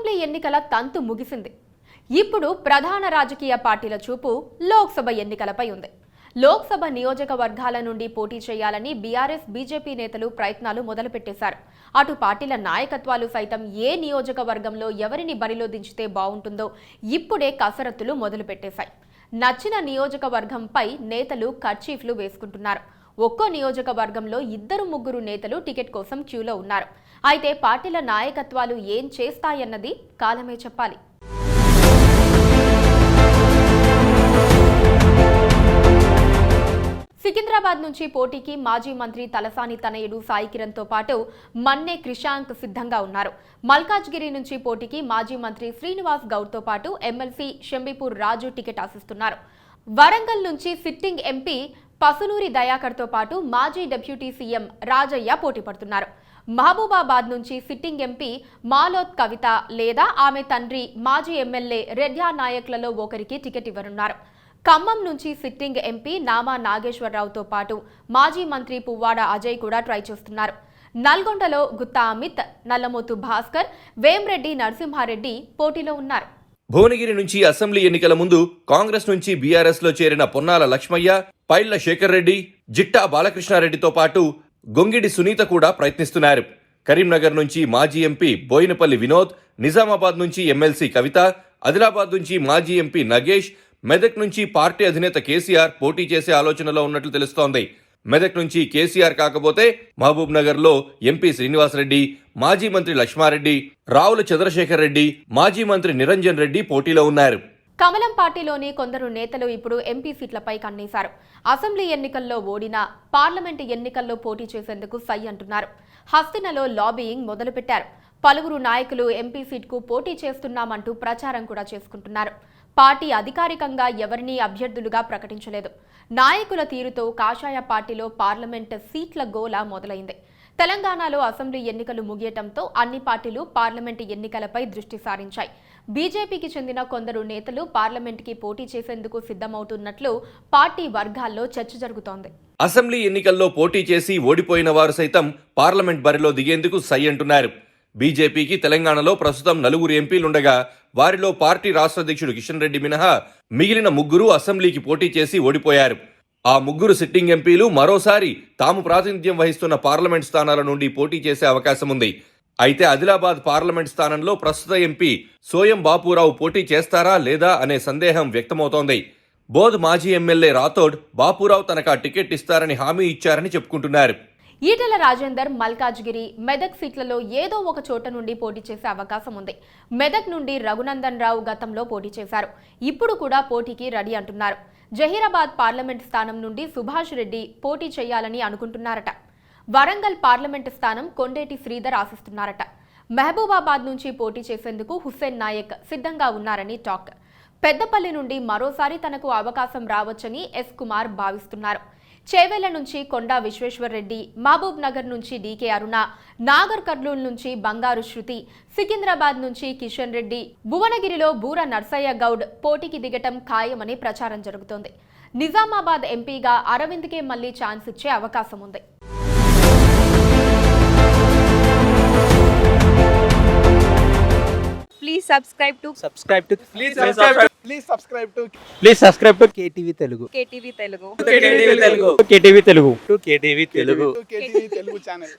Assembly ఎన్నికల తంతు ముగిసింది. ఇప్పుడు ప్రధాన రాజకీయ పార్టీల చూపు లోక్సభ ఎన్నికలపై ఉంది. లోక్సభ నియోజకవర్గాల నుండి పోటీ చేయాలని బీఆర్ఎస్, బీజేపీ నేతలు ప్రయత్నాలు మొదలుపెట్టేశారు. అటు పార్టీల నాయకత్వాలు సైతం ఏ నియోజకవర్గంలో ఎవరిని బరిలో దించితే బాగుంటుందో ఇప్పుడే కసరత్తులు మొదలుపెట్టేశాయి. నచ్చిన నియోజకవర్గంపై నేతలు కర్చీఫ్లు వేసుకుంటున్నారు. ఒక్కో నియోజకవర్గంలో 2-3 నేతలు టికెట్ కోసం క్యూలో ఉన్నారు. అయితే పార్టీల నాయకత్వాలు ఏం చేస్తాయన్నది కాలమే చెప్పాలి. సికింద్రాబాద్ నుంచి పోటీకి మాజీ మంత్రి తలసాని తనయుడు సాయి కిరణ్ తో పాటు మన్నే క్రిషాంక్ సిద్ధంగా ఉన్నారు. మల్కాజ్గిరి నుంచి పోటీకి మాజీ మంత్రి శ్రీనివాస్ గౌడ్ తో పాటు ఎమ్మెల్సీ షంబీపూర్ రాజు టికెట్ ఆశిస్తున్నారు. వరంగల్ నుంచి సిట్టింగ్ ఎంపీ పసునూరి దయాకర్ తో పాటు మాజీ డిప్యూటీ సీఎం రాజయ్య పోటీ పడుతున్నారు. మహబూబాబాద్ నుంచి సిట్టింగ్ ఎంపీ మాలోత్ కవిత లేదా ఆమె తండ్రి మాజీ ఎమ్మెల్యే రెడ్యా నాయక్లలో ఒకరికి టికెట్ ఇవ్వనున్నారు. ఖమ్మం నుంచి సిట్టింగ్ ఎంపీ నామా నాగేశ్వరరావుతో పాటు మాజీ మంత్రి పువ్వాడ అజయ్ కూడా ట్రై చేస్తున్నారు. నల్గొండలో గుత్తా అమిత్, నల్లమోతు భాస్కర్, వేంరెడ్డి నరసింహారెడ్డి పోటీలో ఉన్నారు. భువనగిరి నుంచి అసెంబ్లీ ఎన్నికల ముందు కాంగ్రెస్ నుంచి బీఆర్ఎస్ లో చేరిన పొన్నాల లక్ష్మయ్య, పైళ్ల శేఖర్ రెడ్డి, జిట్టా బాలకృష్ణారెడ్డితో పాటు గొంగిడి సునీత కూడా ప్రయత్నిస్తున్నారు. కరీంనగర్ నుంచి మాజీ ఎంపీ బోయినపల్లి వినోద్, నిజామాబాద్ నుంచి ఎమ్మెల్సీ కవిత, ఆదిలాబాద్ నుంచి మాజీ ఎంపీ నగేష్, మెదక్ నుంచి పార్టీ అధినేత కేసీఆర్ పోటీ చేసే ఆలోచనలో ఉన్నట్లు తెలుస్తోంది. మెదక్ నుంచి కేసీఆర్ కాకపోతే మహబూబ్ నగర్ లో ఎంపీ శ్రీనివాసరెడ్డి, మాజీ మంత్రి లక్ష్మారెడ్డి, రావుల చంద్రశేఖర్ రెడ్డి, మాజీ మంత్రి నిరంజన్ రెడ్డి పోటీలో ఉన్నారు. కమలం పార్టీలోని కొందరు నేతలు ఇప్పుడు ఎంపీ సీట్లపై కన్నేశారు. అసెంబ్లీ ఎన్నికల్లో ఓడినా పార్లమెంటు ఎన్నికల్లో పోటీ చేసేందుకు సై అంటున్నారు. హస్తినలో లాబీయింగ్ మొదలుపెట్టారు. పలువురు నాయకులు ఎంపీ సీట్కు పోటీ చేస్తున్నామంటూ ప్రచారం కూడా చేసుకుంటున్నారు. పార్టీ అధికారికంగా ఎవరినీ అభ్యర్థులుగా ప్రకటించలేదు. నాయకుల తీరుతో కాషాయ పార్టీలో పార్లమెంట్ సీట్ల గోల మొదలైంది. తెలంగాణలో అసెంబ్లీ ఎన్నికలు ముగియటంతో అన్ని పార్టీలు పార్లమెంటు ఎన్నికలపై దృష్టి సారించాయి. బీజేపీకి చెందిన కొందరు నేతలు పార్లమెంటుకి పోటీ చేసేందుకు సిద్ధమవుతున్నట్లు పార్టీ వర్గాల్లో చర్చ జరుగుతోంది. అసెంబ్లీ ఎన్నికల్లో పోటీ చేసి ఓడిపోయిన వారు సైతం పార్లమెంట్ బరిలో దిగేందుకు సై అంటున్నారు. బీజేపీకి తెలంగాణలో ప్రస్తుతం 4 ఎంపీలుండగా వారిలో పార్టీ రాష్ట్ర అధ్యక్షుడు కిషన్ రెడ్డి మినహా మిగిలిన 3 అసెంబ్లీకి పోటీ చేసి ఓడిపోయారు. ఆ 3 సిట్టింగ్ ఎంపీలు మరోసారి తాము ప్రాతినిధ్యం వహిస్తున్న పార్లమెంట్ స్థానాల నుండి పోటీ చేసే అవకాశం ఉంది. అయితే ఆదిలాబాద్ పార్లమెంట్ స్థానంలో ప్రస్తుత ఎంపీ సోయం బాపురావు పోటీ చేస్తారా లేదా అనే సందేహం వ్యక్తమవుతోంది. బోధ్ మాజీ ఎమ్మెల్యే రాథోడ్ బాపురావు తనకు టికెట్ ఇస్తారని హామీ ఇచ్చారని చెప్పుకుంటున్నారు. ఈటెల రాజేందర్ మల్కాజ్గిరి, మెదక్ సీట్లలో ఏదో ఒక చోట నుండి పోటీ చేసే అవకాశం ఉంది. మెదక్ నుండి రఘునందన్ రావు గతంలో పోటీ చేశారు. ఇప్పుడు కూడా పోటీకి రెడీ అంటున్నారు. జహీరాబాద్ పార్లమెంట్ స్థానం నుండి సుభాష్ రెడ్డి పోటీ చేయాలని అనుకుంటున్నారట. వరంగల్ పార్లమెంట్ స్థానం కొండేటి శ్రీధర్ ఆశిస్తున్నారట. మహబూబాబాద్ నుంచి పోటీ చేసేందుకు హుస్సేన్ నాయక్ సిద్ధంగా ఉన్నారని టాక్. పెద్దపల్లి నుండి మరోసారి తనకు అవకాశం రావచ్చని ఎస్ కుమార్ భావిస్తున్నారు. చేవెళ్ల నుంచి కొండా విశ్వేశ్వర్ రెడ్డి, మహబూబ్ నగర్ నుంచి డీకే అరుణ, నాగర్ కర్నూల్ నుంచి బంగారు శృతి, సికింద్రాబాద్ నుంచి కిషన్ రెడ్డి, భువనగిరిలో బూర నర్సయ్య గౌడ్ పోటీకి దిగటం ఖాయమని ప్రచారం జరుగుతోంది. నిజామాబాద్ ఎంపీగా అరవింద్కే మళ్లీ ఛాన్స్ ఇచ్చే అవకాశం ఉంది. Please subscribe to KTV Telugu. KTV Telugu. KTV Telugu. KTV Telugu channel.